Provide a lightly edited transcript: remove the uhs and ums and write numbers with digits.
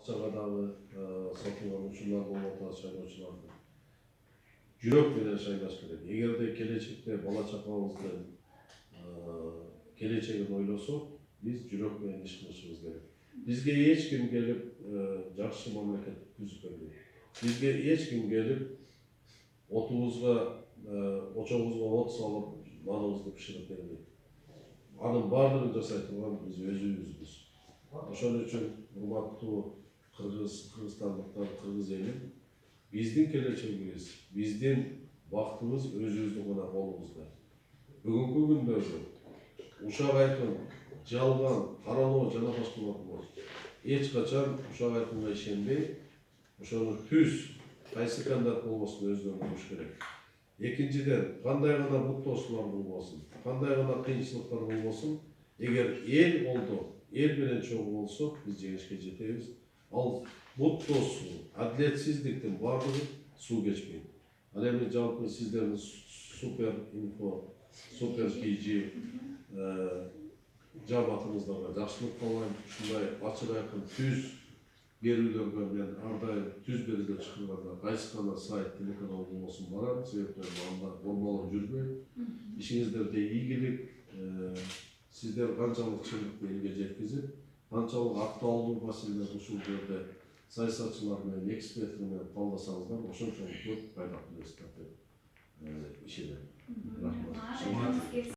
акчага дагы сатылган учурлар болуп атат, шайлоочулардын. Жүрөк менен шайлаш керек. Эгерде келечекте бала чакабыздын келечегин ойлосок, биз жүрөк менен иш кылышыбыз керек. Бизге эч ким келип жакшы мамлекет түзүп бербейт. Бизге эч ким келип отубузга, очобузга от салып, малыбызды бышырып бербейт. Анын баардыгын жасай турган биз өзүбүзбүз. Ошон үчүн урматтуу кыргызстандыктар, кыргыз элим, биздин келечегибиз, биздин бактыбыз өзүбүздүн гана колубузда. Бүгүнкү күндөгү ушак айкын, жалган, каралоо жана башкалар эч качан ушак айкынга ишенбей, ошону түз кайсы кандидат болбосун өздөрү болуш керек. Экинчиден, кандай гана буттоосулар болбосун, кандай гана кыйынчылыктар болбосун, эгер эл колдоп, эл менен чогуу болсок, биз жеңишке жетебиз. Ал буттоосуу, адилетсиздиктин баардыгы суу кечпейт. Ал эми жалпы сиздердин супер инфо, супер PG жабатыңыздарга жакшылык каалайм. Ушундай ачык айкын түз берүүлөргө мен ар дайым түз берүүдө чыкканда кайсы гана сайт, телеканал болбосун барам, себептен анда бурмалоо жүрбөйт. Ишиңиздерде ийгилик, сиздер канчалык чындыкты элге жеткизип, канчалык актуалдуу маселелерди ушул жерде саясатчылар менен, эксперттер менен талдасаңыздар, ошончолук көп пайда келесиздер деп ишенем. Рахмат.